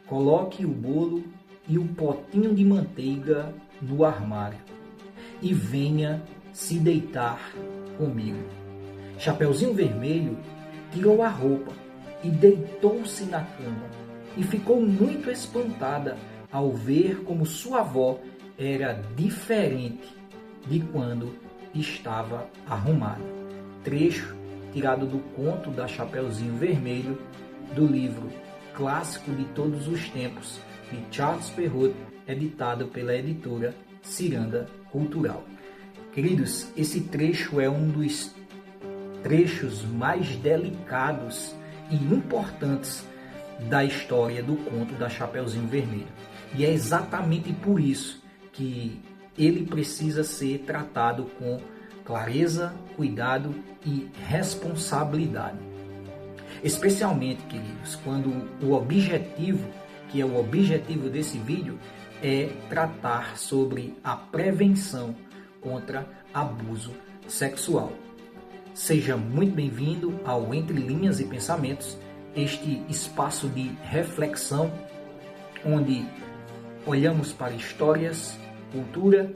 coloque o bolo e o potinho de manteiga no armário e venha se deitar comigo. Chapeuzinho Vermelho tirou a roupa e deitou-se na cama e ficou muito espantada ao ver como sua avó era diferente de quando estava arrumada. Trecho tirado do conto da Chapeuzinho Vermelho, do livro Clássico de Todos os Tempos, de Charles Perrault, editado pela editora Ciranda Cultural. Queridos, esse trecho é um dos trechos mais delicados e importantes da história do conto da Chapeuzinho Vermelho. E é exatamente por isso que ele precisa ser tratado com clareza, cuidado e responsabilidade. Especialmente, queridos, quando o objetivo, que é o objetivo desse vídeo, é tratar sobre a prevenção contra abuso sexual. Seja muito bem-vindo ao Entre Linhas e Pensamentos, este espaço de reflexão onde olhamos para histórias, cultura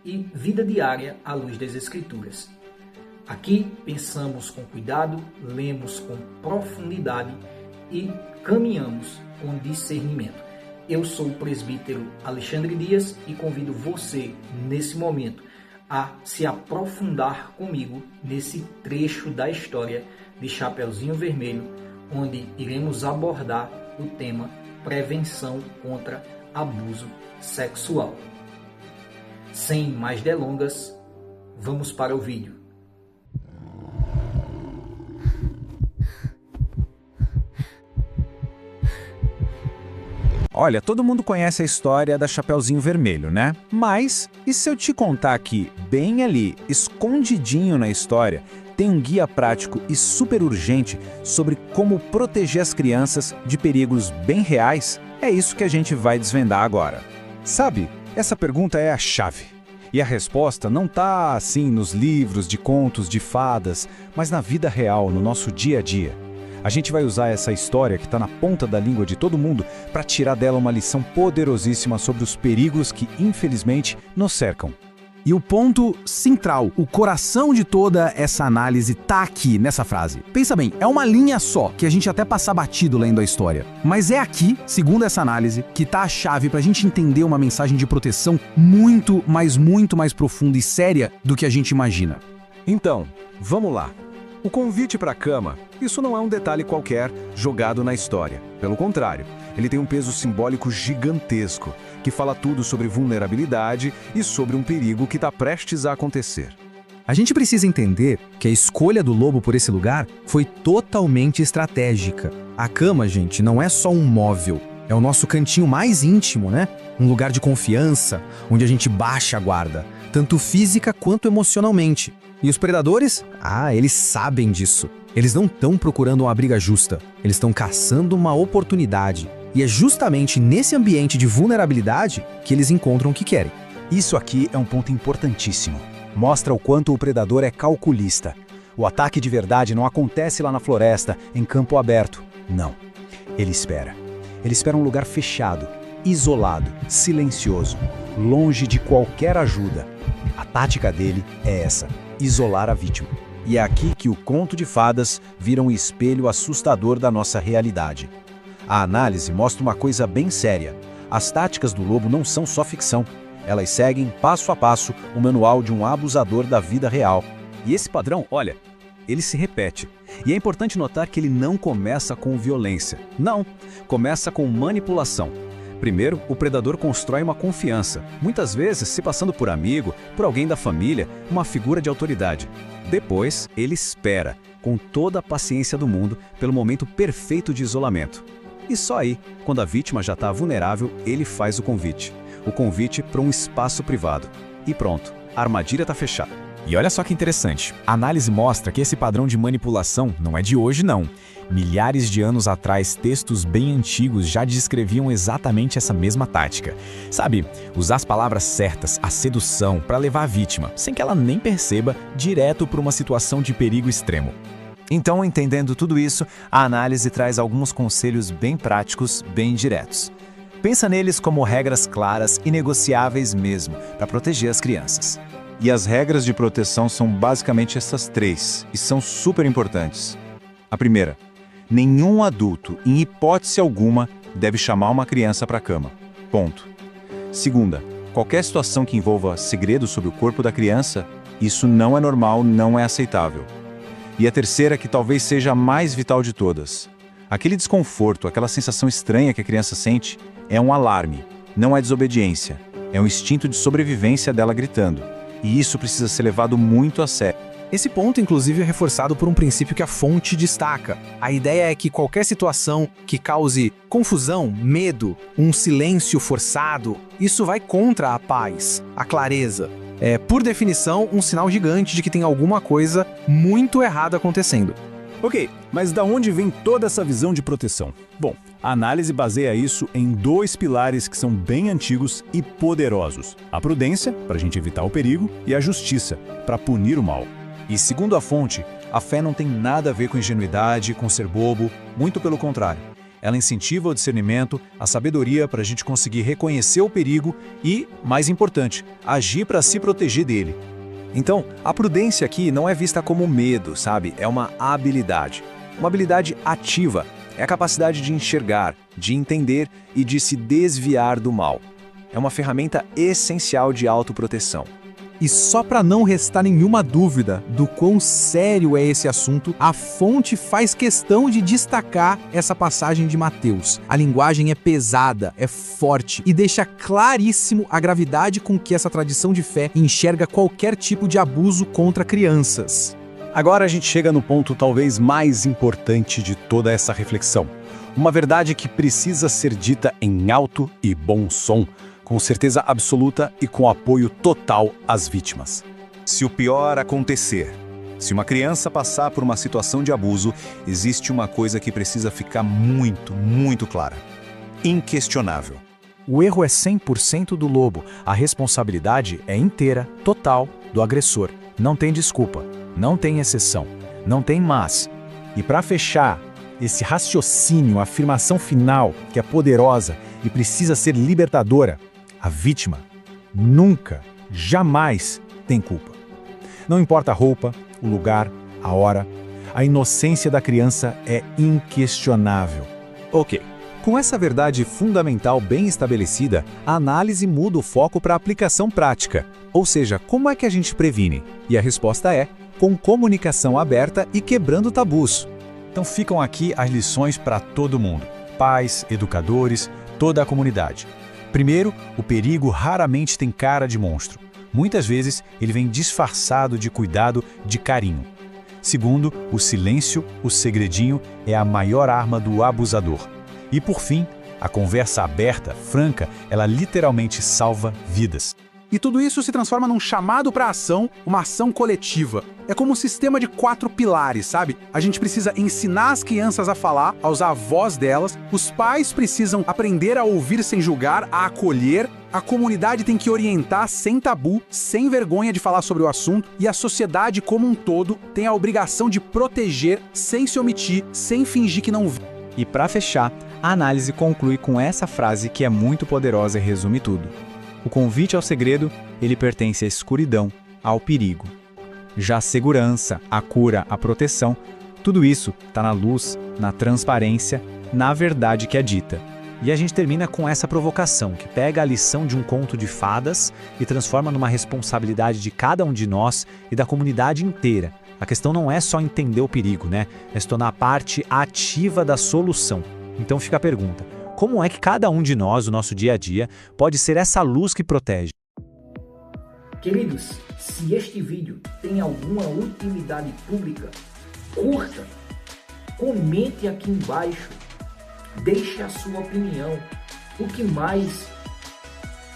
e vida diária à luz das Escrituras. Aqui pensamos com cuidado, lemos com profundidade e caminhamos com discernimento. Eu sou o presbítero Alexandre Dias e convido você, nesse momento, a se aprofundar comigo nesse trecho da história de Chapeuzinho Vermelho, onde iremos abordar o tema prevenção contra abuso sexual. Sem mais delongas, vamos para o vídeo. Olha, todo mundo conhece a história da Chapeuzinho Vermelho, né? Mas, e se eu te contar que, bem ali, escondidinho na história, tem um guia prático e super urgente sobre como proteger as crianças de perigos bem reais? É isso que a gente vai desvendar agora. Sabe, essa pergunta é a chave. E a resposta não tá assim nos livros de contos de fadas, mas na vida real, no nosso dia a dia. A gente vai usar essa história que está na ponta da língua de todo mundo para tirar dela uma lição poderosíssima sobre os perigos que, infelizmente, nos cercam. E o ponto central, o coração de toda essa análise tá aqui, nessa frase. Pensa bem, é uma linha só, que a gente até passa batido lendo a história. Mas é aqui, segundo essa análise, que tá a chave pra gente entender uma mensagem de proteção muito mais profunda e séria do que a gente imagina. Então, vamos lá. O convite para a cama, isso não é um detalhe qualquer jogado na história. Pelo contrário, ele tem um peso simbólico gigantesco, que fala tudo sobre vulnerabilidade e sobre um perigo que está prestes a acontecer. A gente precisa entender que a escolha do lobo por esse lugar foi totalmente estratégica. A cama, gente, não é só um móvel. É o nosso cantinho mais íntimo, né? Um lugar de confiança, onde a gente baixa a guarda, tanto física quanto emocionalmente. E os predadores? Eles sabem disso. Eles não estão procurando uma briga justa. Eles estão caçando uma oportunidade. E é justamente nesse ambiente de vulnerabilidade que eles encontram o que querem. Isso aqui é um ponto importantíssimo. Mostra o quanto o predador é calculista. O ataque de verdade não acontece lá na floresta, em campo aberto. Não. Ele espera. Ele espera um lugar fechado, isolado, silencioso, longe de qualquer ajuda. A tática dele é essa: isolar a vítima. E é aqui que o conto de fadas vira um espelho assustador da nossa realidade. A análise mostra uma coisa bem séria. As táticas do lobo não são só ficção. Elas seguem, passo a passo, o manual de um abusador da vida real. E esse padrão, olha, ele se repete. E é importante notar que ele não começa com violência. Não, começa com manipulação. Primeiro, o predador constrói uma confiança, muitas vezes se passando por amigo, por alguém da família, uma figura de autoridade. Depois, ele espera, com toda a paciência do mundo, pelo momento perfeito de isolamento. E só aí, quando a vítima já está vulnerável, ele faz o convite. O convite para um espaço privado. E pronto, a armadilha está fechada. E olha só que interessante, a análise mostra que esse padrão de manipulação não é de hoje não. Milhares de anos atrás, textos bem antigos já descreviam exatamente essa mesma tática. Sabe, usar as palavras certas, a sedução, para levar a vítima, sem que ela nem perceba, direto para uma situação de perigo extremo. Então, entendendo tudo isso, a análise traz alguns conselhos bem práticos, bem diretos. Pensa neles como regras claras e negociáveis mesmo, para proteger as crianças. E as regras de proteção são basicamente essas 3, e são super importantes. A primeira: nenhum adulto, em hipótese alguma, deve chamar uma criança para a cama. Ponto. Segunda: qualquer situação que envolva segredo sobre o corpo da criança, isso não é normal, não é aceitável. E a terceira, que talvez seja a mais vital de todas: aquele desconforto, aquela sensação estranha que a criança sente, é um alarme, não é desobediência, é um instinto de sobrevivência dela gritando. E isso precisa ser levado muito a sério. Esse ponto, inclusive, é reforçado por um princípio que a fonte destaca. A ideia é que qualquer situação que cause confusão, medo, um silêncio forçado, isso vai contra a paz, a clareza. É, por definição, um sinal gigante de que tem alguma coisa muito errada acontecendo. Ok, mas da onde vem toda essa visão de proteção? Bom, a análise baseia isso em 2 pilares que são bem antigos e poderosos. A prudência, para a gente evitar o perigo, e a justiça, para punir o mal. E segundo a fonte, a fé não tem nada a ver com ingenuidade, com ser bobo, muito pelo contrário. Ela incentiva o discernimento, a sabedoria para a gente conseguir reconhecer o perigo e, mais importante, agir para se proteger dele. Então, a prudência aqui não é vista como medo, sabe? É uma habilidade. Uma habilidade ativa. É a capacidade de enxergar, de entender e de se desviar do mal. É uma ferramenta essencial de autoproteção. E só para não restar nenhuma dúvida do quão sério é esse assunto, a fonte faz questão de destacar essa passagem de Mateus. A linguagem é pesada, é forte e deixa claríssimo a gravidade com que essa tradição de fé enxerga qualquer tipo de abuso contra crianças. Agora a gente chega no ponto talvez mais importante de toda essa reflexão. Uma verdade que precisa ser dita em alto e bom som, com certeza absoluta e com apoio total às vítimas. Se o pior acontecer, se uma criança passar por uma situação de abuso, existe uma coisa que precisa ficar muito, muito clara. Inquestionável. O erro é 100% do lobo, a responsabilidade é inteira, total, do agressor. Não tem desculpa, não tem exceção, não tem mas. E para fechar esse raciocínio, a afirmação final, que é poderosa e precisa ser libertadora, a vítima nunca, jamais tem culpa. Não importa a roupa, o lugar, a hora, a inocência da criança é inquestionável. Ok, com essa verdade fundamental bem estabelecida, a análise muda o foco para a aplicação prática. Ou seja, como é que a gente previne? E a resposta é com comunicação aberta e quebrando tabus. Então ficam aqui as lições para todo mundo, pais, educadores, toda a comunidade. Primeiro, o perigo raramente tem cara de monstro. Muitas vezes, ele vem disfarçado de cuidado, de carinho. Segundo, o silêncio, o segredinho, é a maior arma do abusador. E por fim, a conversa aberta, franca, ela literalmente salva vidas. E tudo isso se transforma num chamado para ação, uma ação coletiva. É como um sistema de 4 pilares, sabe? A gente precisa ensinar as crianças a falar, a usar a voz delas, os pais precisam aprender a ouvir sem julgar, a acolher, a comunidade tem que orientar sem tabu, sem vergonha de falar sobre o assunto, e a sociedade como um todo tem a obrigação de proteger, sem se omitir, sem fingir que não vê. E para fechar, a análise conclui com essa frase que é muito poderosa e resume tudo. O convite ao segredo, ele pertence à escuridão, ao perigo. Já a segurança, a cura, a proteção, tudo isso está na luz, na transparência, na verdade que é dita. E a gente termina com essa provocação, que pega a lição de um conto de fadas e transforma numa responsabilidade de cada um de nós e da comunidade inteira. A questão não é só entender o perigo, né? É se tornar parte ativa da solução. Então fica a pergunta: como é que cada um de nós, o nosso dia a dia, pode ser essa luz que protege? Queridos, se este vídeo tem alguma utilidade pública, curta, comente aqui embaixo, deixe a sua opinião. O que mais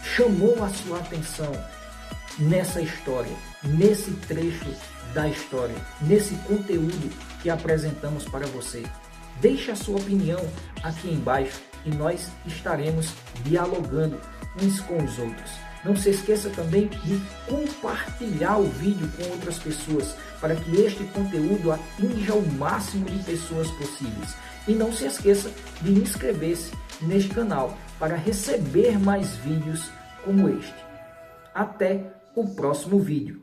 chamou a sua atenção nessa história, nesse trecho da história, nesse conteúdo que apresentamos para você? Deixe a sua opinião aqui embaixo e nós estaremos dialogando uns com os outros. Não se esqueça também de compartilhar o vídeo com outras pessoas, para que este conteúdo atinja o máximo de pessoas possíveis. E não se esqueça de inscrever-se neste canal para receber mais vídeos como este. Até o próximo vídeo.